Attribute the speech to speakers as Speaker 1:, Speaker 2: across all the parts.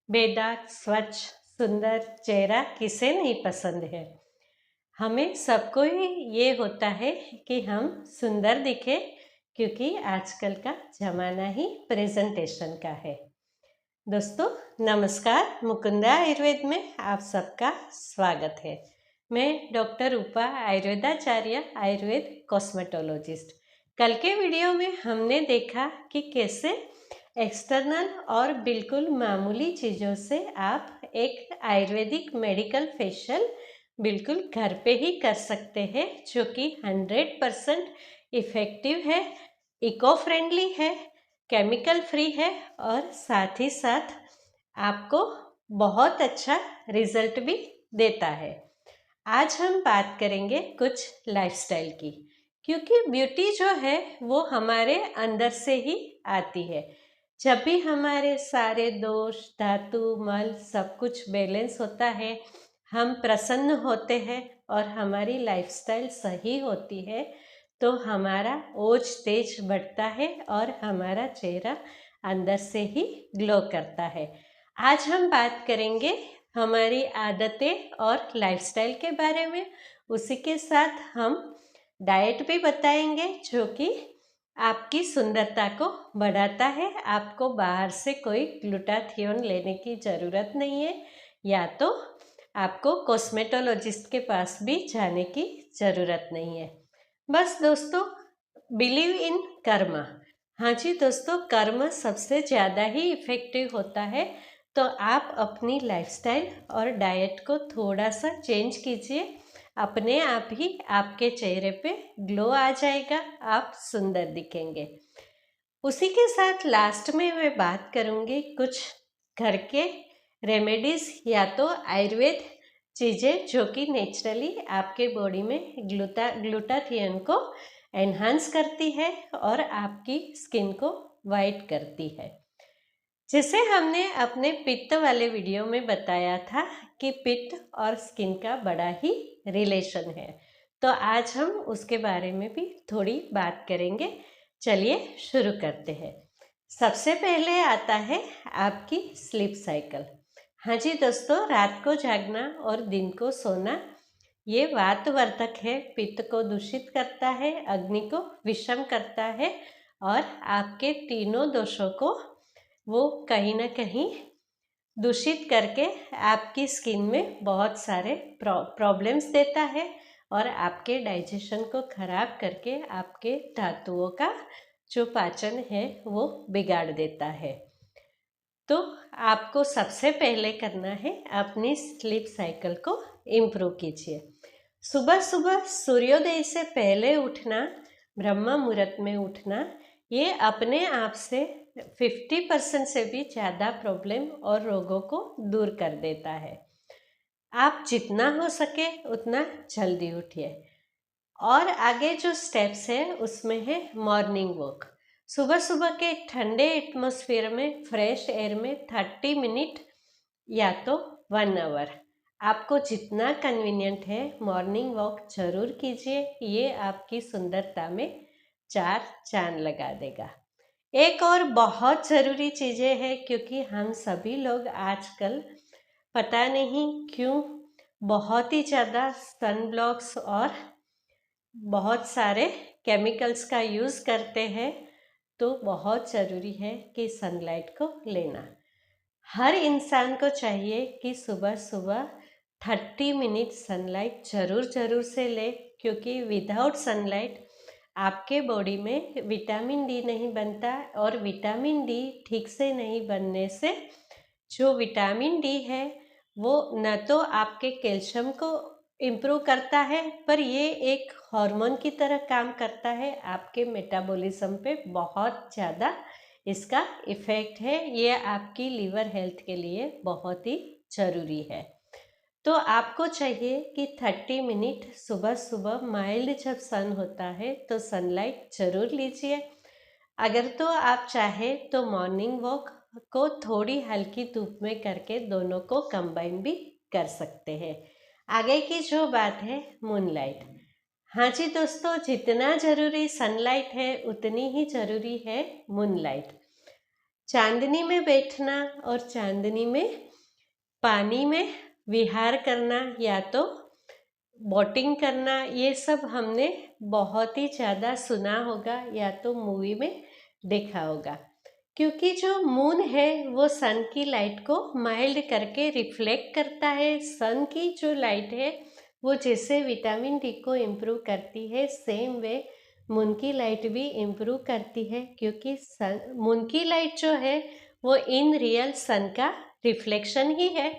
Speaker 1: बेदाग स्वच्छ सुंदर चेहरा किसे नहीं पसंद है। हमें सबको ही ये होता है कि हम सुंदर दिखे, क्योंकि आजकल का ज़माना ही प्रेजेंटेशन का है। दोस्तों नमस्कार, मुकुंदा आयुर्वेद में आप सबका स्वागत है। मैं डॉक्टर रूपा आयुर्वेदाचार्य, आयुर्वेद कॉस्मेटोलॉजिस्ट। कल के वीडियो में हमने देखा कि कैसे एक्सटर्नल और बिल्कुल मामूली चीज़ों से आप एक आयुर्वेदिक मेडिकल फेशियल बिल्कुल घर पे ही कर सकते हैं, जो कि 100% इफ़ेक्टिव है, इको फ्रेंडली है, केमिकल फ्री है और साथ ही साथ आपको बहुत अच्छा रिजल्ट भी देता है। आज हम बात करेंगे कुछ लाइफस्टाइल की, क्योंकि ब्यूटी जो है वो हमारे अंदर से ही आती है। जब भी हमारे सारे दोष धातु मल सब कुछ बैलेंस होता है, हम प्रसन्न होते हैं और हमारी लाइफस्टाइल सही होती है, तो हमारा ओज तेज बढ़ता है और हमारा चेहरा अंदर से ही ग्लो करता है। आज हम बात करेंगे हमारी आदतें और लाइफस्टाइल के बारे में। उसी के साथ हम डाइट भी बताएंगे, जो कि आपकी सुंदरता को बढ़ाता है। आपको बाहर से कोई ग्लूटाथियोन लेने की ज़रूरत नहीं है, या तो आपको कॉस्मेटोलॉजिस्ट के पास भी जाने की ज़रूरत नहीं है। बस दोस्तों, बिलीव इन कर्म। हाँ जी दोस्तों, कर्म सबसे ज़्यादा ही इफ़ेक्टिव होता है। तो आप अपनी लाइफस्टाइल और डाइट को थोड़ा सा चेंज कीजिए, अपने आप ही आपके चेहरे पे ग्लो आ जाएगा, आप सुंदर दिखेंगे। उसी के साथ लास्ट में मैं बात करूँगी कुछ घर के रेमेडीज़ या तो आयुर्वेद चीज़ें, जो कि नेचुरली आपके बॉडी में ग्लूटाथियन को एनहांस करती है और आपकी स्किन को वाइट करती है। जैसे हमने अपने पित्त वाले वीडियो में बताया था कि पित्त और स्किन का बड़ा ही रिलेशन है, तो आज हम उसके बारे में भी थोड़ी बात करेंगे। चलिए शुरू करते हैं। सबसे पहले आता है आपकी स्लीप साइकिल। हाँ जी दोस्तों, रात को जागना और दिन को सोना ये वातवर्धक है, पित्त को दूषित करता है, अग्नि को विषम करता है और आपके तीनों दोषों को वो कहीं ना कहीं दूषित करके आपकी स्किन में बहुत सारे प्रॉब्लम्स देता है और आपके डाइजेशन को खराब करके आपके धातुओं का जो पाचन है वो बिगाड़ देता है। तो आपको सबसे पहले करना है अपनी स्लीप साइकिल को इम्प्रूव कीजिए। सुबह सुबह सूर्योदय से पहले उठना, ब्रह्म मुहूर्त में उठना, ये अपने आप से 50% से भी ज़्यादा प्रॉब्लम और रोगों को दूर कर देता है। आप जितना हो सके उतना जल्दी उठिए। और आगे जो स्टेप्स है उसमें है मॉर्निंग वॉक। सुबह सुबह के ठंडे एटमॉस्फेयर में, फ्रेश एयर में 30 मिनट या तो 1 आवर, आपको जितना कन्वीनियंट है मॉर्निंग वॉक जरूर कीजिए। ये आपकी सुंदरता में 4 चांद लगा देगा। एक और बहुत ज़रूरी चीज़ें हैं, क्योंकि हम सभी लोग आजकल पता नहीं क्यों बहुत ही ज़्यादा सन ब्लॉक्स और बहुत सारे केमिकल्स का यूज़ करते हैं, तो बहुत ज़रूरी है कि सनलाइट को लेना। हर इंसान को चाहिए कि सुबह सुबह 30 मिनट सनलाइट ज़रूर से ले, क्योंकि विदाउट सनलाइट आपके बॉडी में विटामिन डी नहीं बनता और विटामिन डी ठीक से नहीं बनने से जो विटामिन डी है वो न तो आपके कैल्शियम को इम्प्रूव करता है, पर ये एक हार्मोन की तरह काम करता है। आपके मेटाबॉलिज्म पे बहुत ज़्यादा इसका इफ़ेक्ट है। ये आपकी लीवर हेल्थ के लिए बहुत ही ज़रूरी है। तो आपको चाहिए कि 30 मिनट सुबह सुबह माइल्ड जब सन होता है तो सनलाइट ज़रूर लीजिए। अगर तो आप चाहें तो मॉर्निंग वॉक को थोड़ी हल्की धूप में करके दोनों को कंबाइन भी कर सकते हैं। आगे की जो बात है मूनलाइट। हाँ जी दोस्तों, जितना ज़रूरी सनलाइट है उतनी ही ज़रूरी है मूनलाइट। चांदनी में बैठना और चांदनी में पानी में विहार करना या तो बोटिंग करना, ये सब हमने बहुत ही ज़्यादा सुना होगा या तो मूवी में देखा होगा। क्योंकि जो मून है वो सन की लाइट को माइल्ड करके रिफ्लेक्ट करता है। सन की जो लाइट है वो जैसे विटामिन डी को इम्प्रूव करती है, सेम वे मून की लाइट भी इम्प्रूव करती है। क्योंकि सन, मून की लाइट जो है वो इन रियल सन का रिफ्लेक्शन ही है,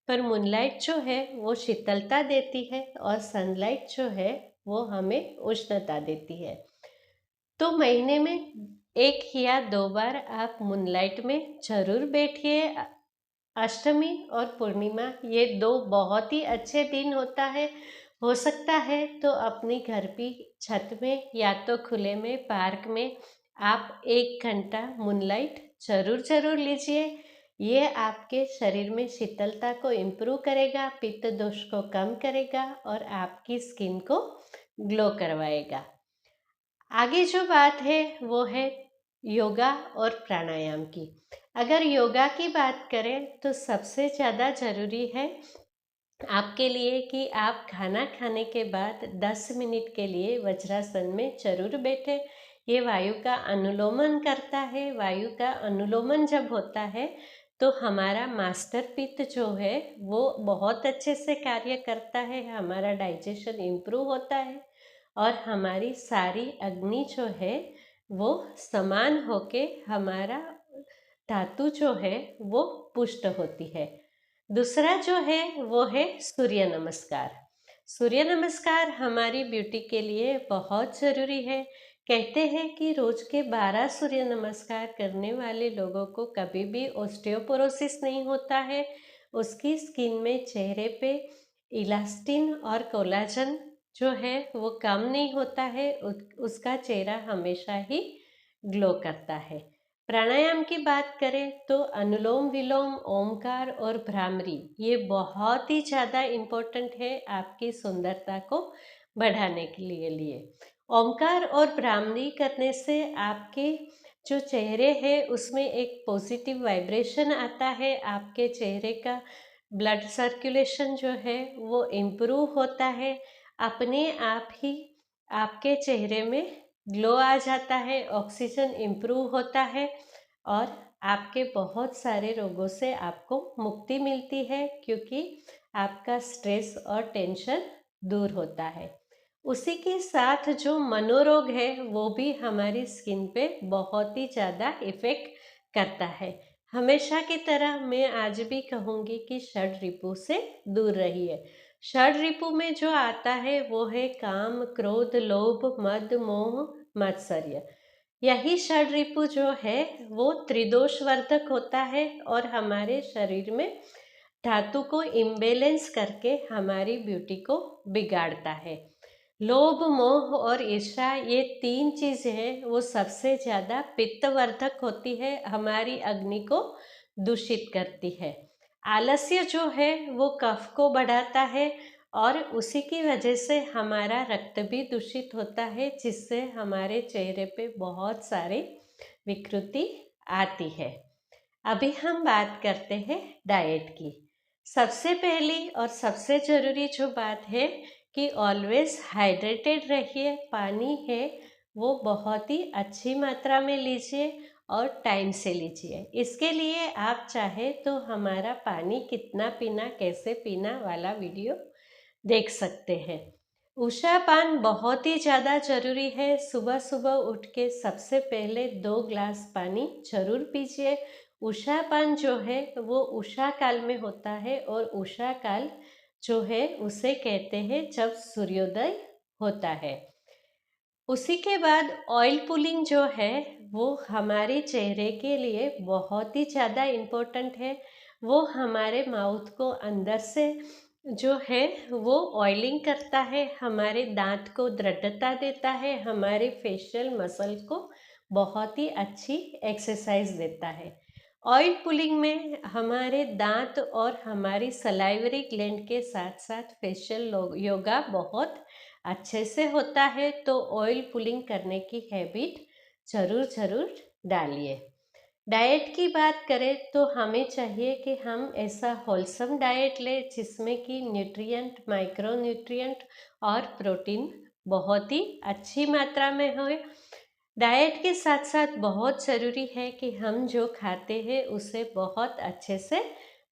Speaker 1: पर मूनलाइट जो है वो शीतलता देती है और सनलाइट जो है वो हमें उष्णता देती है। तो महीने में 1 या 2 बार आप मूनलाइट में जरूर बैठिए। अष्टमी और पूर्णिमा ये 2 बहुत ही अच्छे दिन होता है। हो सकता है तो अपनी घर की छत में या तो खुले में पार्क में आप 1 घंटा मूनलाइट जरूर लीजिए। ये आपके शरीर में शीतलता को इम्प्रूव करेगा, पित्त दोष को कम करेगा और आपकी स्किन को ग्लो करवाएगा। आगे जो बात है वो है योगा और प्राणायाम की। अगर योगा की बात करें तो सबसे ज़्यादा ज़रूरी है आपके लिए कि आप खाना खाने के बाद 10 मिनट के लिए वज्रासन में जरूर बैठे। ये वायु का अनुलोमन करता है। वायु का अनुलोमन जब होता है तो हमारा मास्टर पित्त जो है वो बहुत अच्छे से कार्य करता है, हमारा डाइजेशन इम्प्रूव होता है और हमारी सारी अग्नि जो है वो समान होके हमारा धातु जो है वो पुष्ट होती है। दूसरा जो है वो है सूर्य नमस्कार। सूर्य नमस्कार हमारी ब्यूटी के लिए बहुत ज़रूरी है। कहते हैं कि रोज के 12 सूर्य नमस्कार करने वाले लोगों को कभी भी ऑस्टियोपोरोसिस नहीं होता है। उसकी स्किन में, चेहरे पे इलास्टिन और कोलाजन जो है वो कम नहीं होता है। उसका चेहरा हमेशा ही ग्लो करता है। प्राणायाम की बात करें तो अनुलोम विलोम, ओमकार और भ्रामरी ये बहुत ही ज़्यादा इम्पोर्टेंट है आपकी सुंदरता को बढ़ाने के लिए। ओमकार और भ्रामरी करने से आपके जो चेहरे है उसमें एक पॉजिटिव वाइब्रेशन आता है। आपके चेहरे का ब्लड सर्कुलेशन जो है वो इम्प्रूव होता है। अपने आप ही आपके चेहरे में ग्लो आ जाता है, ऑक्सीजन इम्प्रूव होता है और आपके बहुत सारे रोगों से आपको मुक्ति मिलती है, क्योंकि आपका स्ट्रेस और टेंशन दूर होता है। उसी के साथ जो मनोरोग है वो भी हमारी स्किन पे बहुत ही ज़्यादा इफ़ेक्ट करता है। हमेशा की तरह मैं आज भी कहूँगी कि षड रिपु से दूर रहिए। षड रिपु में जो आता है वो है काम, क्रोध, लोभ, मद, मोह, मात्सर्य। यही षड रिपु जो है वो त्रिदोष वर्धक होता है और हमारे शरीर में धातु को इम्बेलेंस करके हमारी ब्यूटी को बिगाड़ता है। लोभ, मोह और ईर्ष्या ये 3 चीज़ें हैं वो सबसे ज़्यादा पित्तवर्धक होती है, हमारी अग्नि को दूषित करती है। आलस्य जो है वो कफ को बढ़ाता है और उसी की वजह से हमारा रक्त भी दूषित होता है, जिससे हमारे चेहरे पे बहुत सारी विकृति आती है। अभी हम बात करते हैं डाइट की। सबसे पहली और सबसे ज़रूरी जो बात है कि ऑलवेज हाइड्रेटेड रहिए। पानी है वो बहुत ही अच्छी मात्रा में लीजिए और टाइम से लीजिए। इसके लिए आप चाहे तो हमारा पानी कितना पीना, कैसे पीना वाला वीडियो देख सकते हैं। उषा पान बहुत ही ज़्यादा ज़रूरी है। सुबह सुबह उठ के सबसे पहले 2 ग्लास पानी जरूर पीजिए। उषा पान जो है वो उषा काल में होता है और उषा काल जो है उसे कहते हैं जब सूर्योदय होता है। उसी के बाद ऑयल पुलिंग जो है वो हमारे चेहरे के लिए बहुत ही ज़्यादा इम्पोर्टेंट है। वो हमारे माउथ को अंदर से जो है वो ऑयलिंग करता है, हमारे दांत को दृढ़ता देता है, हमारे फेशियल मसल को बहुत ही अच्छी एक्सरसाइज देता है। ऑयल पुलिंग में हमारे दांत और हमारी सलाइवरी ग्लैंड के साथ साथ फेशियल योगा बहुत अच्छे से होता है। तो ऑयल पुलिंग करने की हैबिट जरूर डालिए। डाइट की बात करें तो हमें चाहिए कि हम ऐसा होलसम डाइट लें जिसमें कि न्यूट्रिएंट, माइक्रो न्यूट्रिएंट और प्रोटीन बहुत ही अच्छी मात्रा में हो। डाइट के साथ साथ बहुत ज़रूरी है कि हम जो खाते हैं उसे बहुत अच्छे से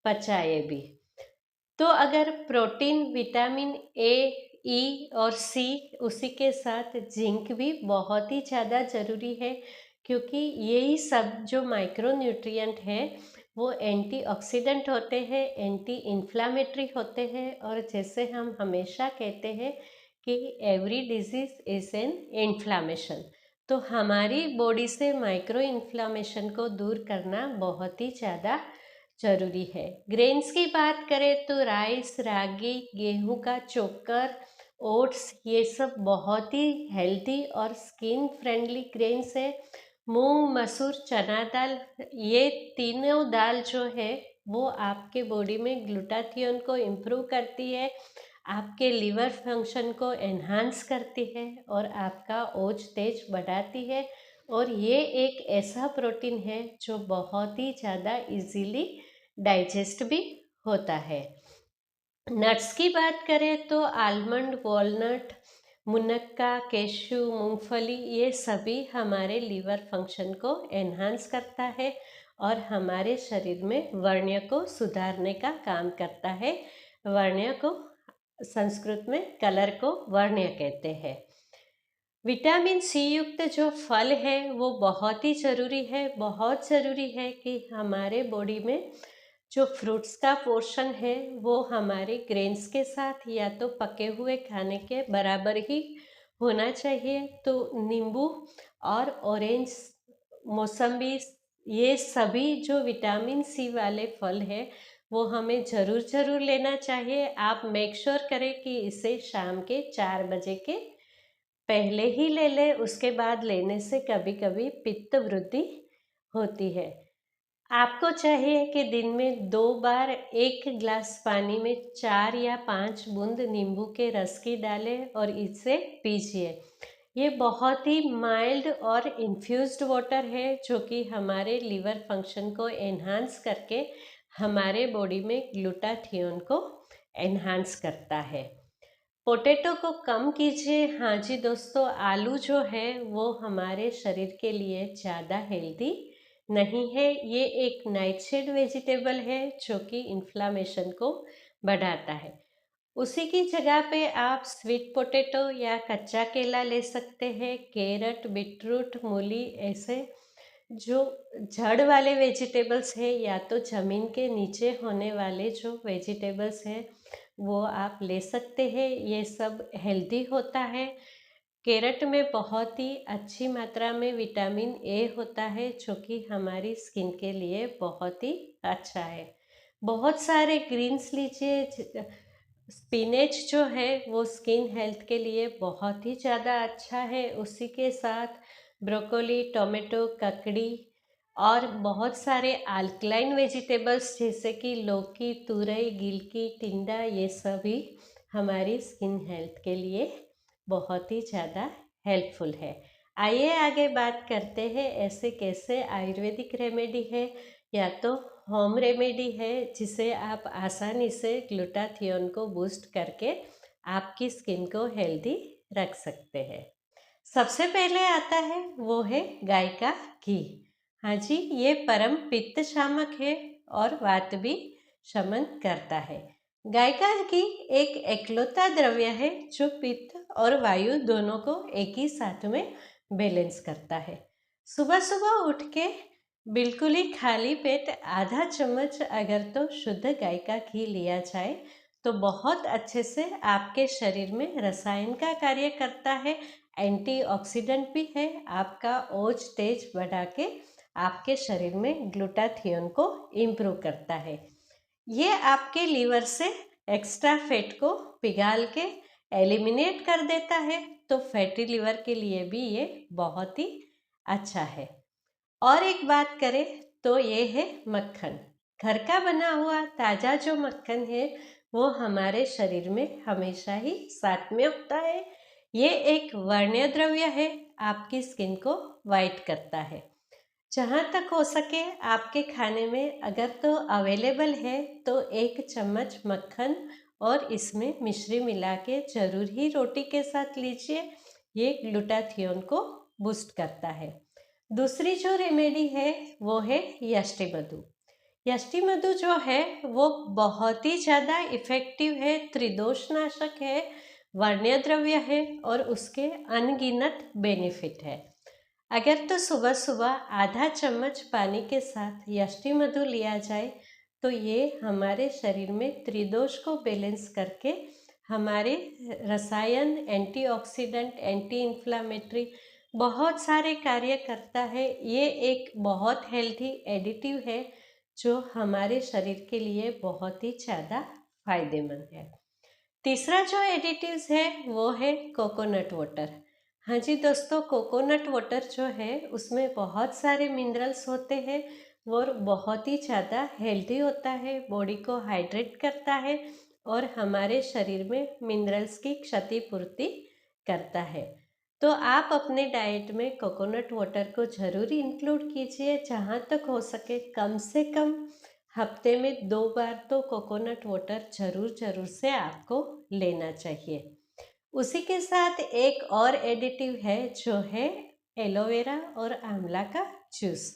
Speaker 1: पचाए भी। तो अगर प्रोटीन, विटामिन ए, ई और सी, उसी के साथ जिंक भी बहुत ही ज़्यादा ज़रूरी है, क्योंकि यही सब जो माइक्रो न्यूट्रिएंट है वो एंटीऑक्सीडेंट होते हैं, एंटी इन्फ्लामेटरी होते हैं, और जैसे हम हमेशा कहते हैं कि every disease is an inflammation. तो हमारी बॉडी से माइक्रो इन्फ्लामेशन को दूर करना बहुत ही ज़्यादा जरूरी है। ग्रेन्स की बात करें तो राइस, रागी, गेहूं का चोकर, ओट्स, ये सब बहुत ही हेल्दी और स्किन फ्रेंडली ग्रेन्स है। मूंग, मसूर, चना दाल, ये तीनों दाल जो है वो आपके बॉडी में ग्लूटाथियोन को इम्प्रूव करती है, आपके लीवर फंक्शन को एनहांस करती है और आपका ओज तेज बढ़ाती है। और ये एक ऐसा प्रोटीन है जो बहुत ही ज़्यादा इजीली डाइजेस्ट भी होता है। नट्स की बात करें तो आलमंड, वॉलनट, मुनक्का, कैश्यू, मूंगफली, ये सभी हमारे लीवर फंक्शन को एनहांस करता है और हमारे शरीर में वर्ण्य को सुधारने का काम करता है। वर्ण्य को संस्कृत में कलर को वर्ण्य कहते हैं। विटामिन सी युक्त जो फल है वो बहुत ही ज़रूरी है। बहुत ज़रूरी है कि हमारे बॉडी में जो फ्रूट्स का पोर्शन है वो हमारे ग्रेन्स के साथ या तो पके हुए खाने के बराबर ही होना चाहिए। तो नींबू और ऑरेंज, मौसम्बी, ये सभी जो विटामिन सी वाले फल है वो हमें ज़रूर लेना चाहिए। आप मेक श्योर करें कि इसे शाम के 4 बजे के पहले ही ले लें। उसके बाद लेने से कभी कभी पित्त वृद्धि होती है। आपको चाहिए कि दिन में 2 बार 1 गिलास पानी में 4 या 5 बूंद नींबू के रस की डालें और इसे पीजिए। ये बहुत ही माइल्ड और इन्फ्यूज्ड वाटर है जो कि हमारे लीवर फंक्शन को एनहांस करके हमारे बॉडी में ग्लूटाथियोन को एनहांस करता है। पोटैटो को कम कीजिए। हाँ जी दोस्तों, आलू जो है वो हमारे शरीर के लिए ज़्यादा हेल्दी नहीं है। ये एक नाइटशेड वेजिटेबल है जो कि इन्फ्लामेशन को बढ़ाता है। उसी की जगह पे आप स्वीट पोटैटो या कच्चा केला ले सकते हैं। कैरट, बीटरूट, मूली, ऐसे जो जड़ वाले वेजिटेबल्स है या तो ज़मीन के नीचे होने वाले जो वेजिटेबल्स हैं वो आप ले सकते हैं। ये सब हेल्दी होता है। कैरट में बहुत ही अच्छी मात्रा में विटामिन ए होता है जो कि हमारी स्किन के लिए बहुत ही अच्छा है। बहुत सारे ग्रीन्स लीजिए। स्पिनेच जो है वो स्किन हेल्थ के लिए बहुत ही ज़्यादा अच्छा है। उसी के साथ ब्रोकोली, टोमेटो, ककड़ी और बहुत सारे अल्कलाइन वेजिटेबल्स जैसे कि लौकी, तुरई, गिलकी, टिंडा, ये सभी हमारी स्किन हेल्थ के लिए बहुत ही ज़्यादा हेल्पफुल है। आइए आगे बात करते हैं ऐसे कैसे आयुर्वेदिक रेमेडी है या तो होम रेमेडी है जिसे आप आसानी से ग्लूटाथियोन को बूस्ट करके आपकी स्किन को हेल्दी रख सकते हैं। सबसे पहले आता है वो है गाय का घी। हाँ जी, ये परम पित्त शामक है और वात भी शमन करता है। गाय का घी एक एकलौता द्रव्य है जो पित्त और वायु दोनों को एक ही साथ में बैलेंस करता है। सुबह सुबह उठ के बिल्कुल ही खाली पेट आधा चम्मच अगर तो शुद्ध गाय का घी लिया जाए तो बहुत अच्छे से आपके शरीर में रसायन का कार्य करता है, एंटीऑक्सीडेंट भी है, आपका ओज तेज बढ़ा के आपके शरीर में ग्लूटाथियोन को इम्प्रूव करता है। ये आपके लीवर से एक्स्ट्रा फैट को पिघाल के एलिमिनेट कर देता है। तो फैटी लीवर के लिए भी ये बहुत ही अच्छा है। और एक बात करें तो ये है मक्खन। घर का बना हुआ ताज़ा जो मक्खन है वो हमारे शरीर में हमेशा ही साथ में होता है। ये एक वर्ण्य द्रव्य है, आपकी स्किन को वाइट करता है। जहाँ तक हो सके आपके खाने में अगर तो अवेलेबल है तो 1 चम्मच मक्खन और इसमें मिश्री मिला के ज़रूर ही रोटी के साथ लीजिए। ये ग्लूटाथियोन को बूस्ट करता है। दूसरी जो रेमेडी है वो है यष्टि मधु। यष्टि मधु जो है वो बहुत ही ज़्यादा इफ़ेक्टिव है, त्रिदोषनाशक है, वर्ण्य द्रव्य है और उसके अनगिनत बेनिफिट है। अगर तो सुबह सुबह आधा चम्मच पानी के साथ यष्टि मधु लिया जाए तो ये हमारे शरीर में त्रिदोष को बैलेंस करके हमारे रसायन, एंटीऑक्सीडेंट, एंटी इन्फ्लामेटरी बहुत सारे कार्य करता है। ये एक बहुत हेल्थी एडिटिव है जो हमारे शरीर के लिए बहुत ही ज़्यादा फायदेमंद है। तीसरा जो एडिटिव्स है वो है कोकोनट वाटर। हाँ जी दोस्तों, कोकोनट वाटर जो है उसमें बहुत सारे मिनरल्स होते हैं और बहुत ही ज़्यादा हेल्दी होता है, बॉडी को हाइड्रेट करता है और हमारे शरीर में मिनरल्स की क्षतिपूर्ति करता है। तो आप अपने डाइट में कोकोनट वाटर को ज़रूर इंक्लूड कीजिए। जहाँ तक हो सके कम से कम हफ्ते में 2 बार तो कोकोनट वाटर ज़रूर से आपको लेना चाहिए। उसी के साथ एक और एडिटिव है जो है एलोवेरा और आंवला का जूस।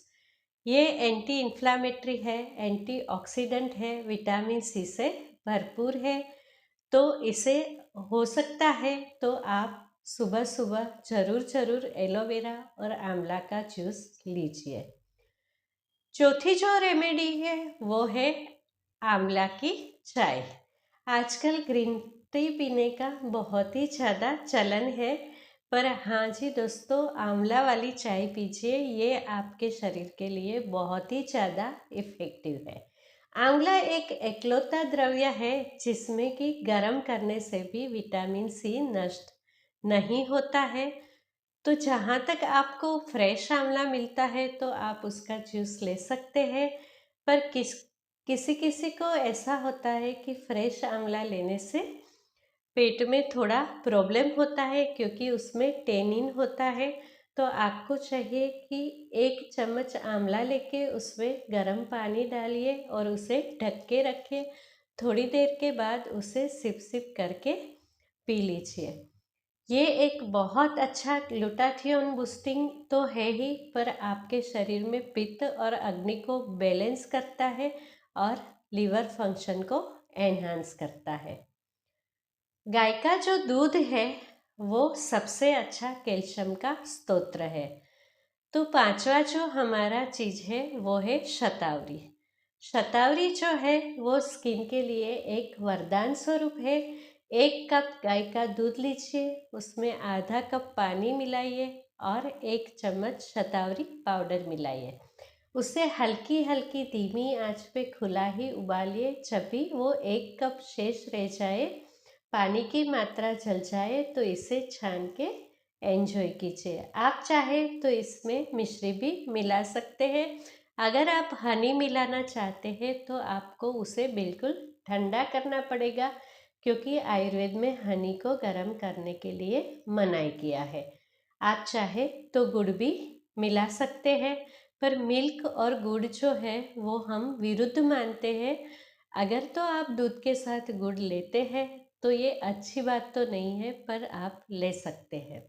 Speaker 1: ये एंटी इन्फ्लामेटरी है, एंटीऑक्सीडेंट है, विटामिन सी से भरपूर है। तो इसे हो सकता है तो आप सुबह सुबह ज़रूर एलोवेरा और आंवला का जूस लीजिए। चौथी जो रेमेडी है वो है आंवला की चाय। आजकल ग्रीन टी पीने का बहुत ही ज़्यादा चलन है, पर हाँ जी दोस्तों, आंवला वाली चाय पीजिए, ये आपके शरीर के लिए बहुत ही ज़्यादा इफ़ेक्टिव है। आंवला एक एकलौता द्रव्य है जिसमें कि गर्म करने से भी विटामिन सी नष्ट नहीं होता है। तो जहाँ तक आपको फ्रेश आंवला मिलता है तो आप उसका जूस ले सकते हैं, पर किसी किसी को ऐसा होता है कि फ्रेश आंवला लेने से पेट में थोड़ा प्रॉब्लम होता है क्योंकि उसमें टेनिन होता है। तो आपको चाहिए कि 1 चम्मच आंवला लेके उसमें गर्म पानी डालिए और उसे ढक के रखिए। थोड़ी देर के बाद उसे सिप सिप करके पी लीजिए। ये एक बहुत अच्छा ग्लूटाथियोन बूस्टिंग तो है ही, पर आपके शरीर में पित्त और अग्नि को बैलेंस करता है और लीवर फंक्शन को एनहांस करता है। गाय का जो दूध है वो सबसे अच्छा कैल्शियम का स्रोत है। तो पांचवा जो हमारा चीज़ है वो है शतावरी। शतावरी जो है वो स्किन के लिए एक वरदान स्वरूप है। 1 कप गाय का दूध लीजिए, उसमें आधा कप पानी मिलाइए और 1 चम्मच शतावरी पाउडर मिलाइए। उसे हल्की हल्की धीमी आंच पे खुला ही उबालिए। जब भी वो 1 कप शेष रह जाए, पानी की मात्रा जल जाए, तो इसे छान के एंजॉय कीजिए। आप चाहे तो इसमें मिश्री भी मिला सकते हैं। अगर आप हनी मिलाना चाहते हैं तो आपको उसे बिल्कुल ठंडा करना पड़ेगा, क्योंकि आयुर्वेद में हनी को गर्म करने के लिए मनाही किया है। आप चाहे तो गुड़ भी मिला सकते हैं, पर मिल्क और गुड़ जो है वो हम विरुद्ध मानते हैं। अगर तो आप दूध के साथ गुड़ लेते हैं तो ये अच्छी बात तो नहीं है, पर आप ले सकते हैं।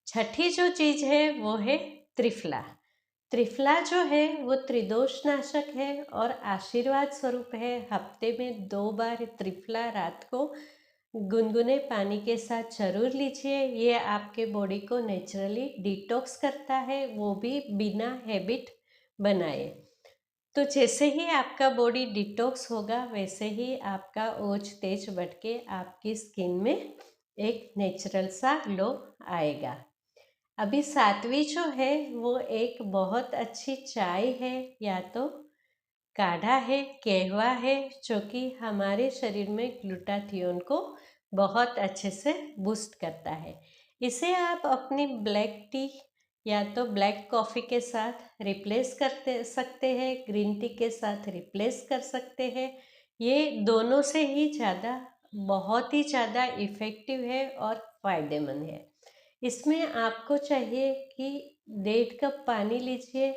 Speaker 1: छठी जो चीज़ है वो है त्रिफला। त्रिफला जो है वो त्रिदोषनाशक है और आशीर्वाद स्वरूप है। हफ्ते में 2 बार त्रिफला रात को गुनगुने पानी के साथ जरूर लीजिए। ये आपके बॉडी को नेचुरली डिटॉक्स करता है, वो भी बिना हैबिट बनाए। तो जैसे ही आपका बॉडी डिटॉक्स होगा वैसे ही आपका ओज तेज बढ़ के आपकी स्किन में एक नेचुरल सा ग्लो आएगा। अभी 7वीं जो है वो एक बहुत अच्छी चाय है या तो काढ़ा है, कहवा है, जो कि हमारे शरीर में ग्लूटाथियोन को बहुत अच्छे से बूस्ट करता है। इसे आप अपनी ब्लैक टी या तो ब्लैक कॉफ़ी के साथ रिप्लेस करते सकते हैं, ग्रीन टी के साथ रिप्लेस कर सकते हैं। ये दोनों से ही ज़्यादा बहुत ही ज़्यादा इफ़ेक्टिव है और फ़ायदेमंद है। इसमें आपको चाहिए कि 1.5 कप पानी लीजिए,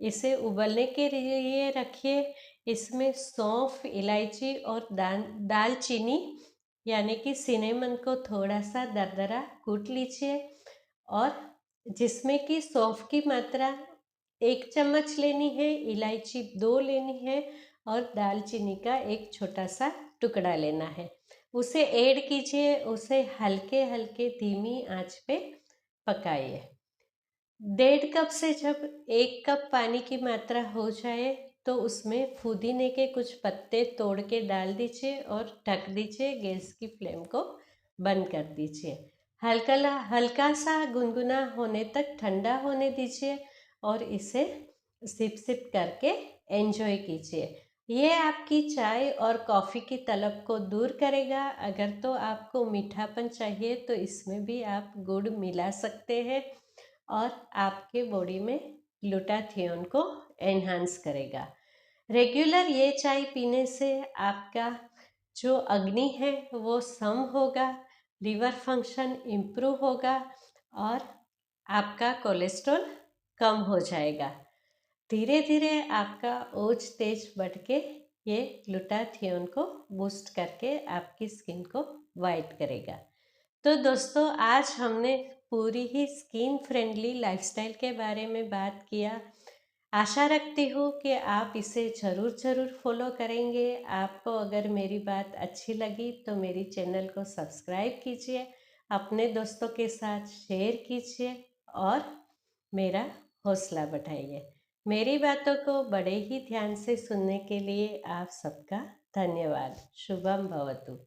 Speaker 1: इसे उबलने के लिए रखिए। इसमें सौंफ, इलायची और दालचीनी यानी कि सिनेमन को थोड़ा सा दरदरा कूट लीजिए, और जिसमें कि सौंफ की मात्रा 1 चम्मच लेनी है, इलायची 2 लेनी है और दालचीनी का एक छोटा सा टुकड़ा लेना है। उसे ऐड कीजिए, उसे हल्के हल्के धीमी आंच पे पकाइए। 1.5 कप से जब 1 कप पानी की मात्रा हो जाए तो उसमें पुदीने के कुछ पत्ते तोड़ के डाल दीजिए और ढक दीजिए। गैस की फ्लेम को बंद कर दीजिए। हल्का सा गुनगुना होने तक ठंडा होने दीजिए और इसे सिप सिप करके एंजॉय कीजिए। ये आपकी चाय और कॉफ़ी की तलब को दूर करेगा। अगर तो आपको मीठापन चाहिए तो इसमें भी आप गुड़ मिला सकते हैं और आपके बॉडी में ग्लूटाथियोन को एनहांस करेगा। रेगुलर ये चाय पीने से आपका जो अग्नि है वो सम होगा, लीवर फंक्शन इम्प्रूव होगा और आपका कोलेस्ट्रॉल कम हो जाएगा। धीरे धीरे आपका ओज तेज बढ़ के ये ग्लूटाथियोन को बूस्ट करके आपकी स्किन को वाइट करेगा। तो दोस्तों, आज हमने पूरी ही स्किन फ्रेंडली लाइफस्टाइल के बारे में बात किया। आशा रखती हूँ कि आप इसे ज़रूर फॉलो करेंगे। आपको अगर मेरी बात अच्छी लगी तो मेरी चैनल को सब्सक्राइब कीजिए, अपने दोस्तों के साथ शेयर कीजिए और मेरा हौसला बढ़ाइए। मेरी बातों को बड़े ही ध्यान से सुनने के लिए आप सबका धन्यवाद। शुभम भवतु।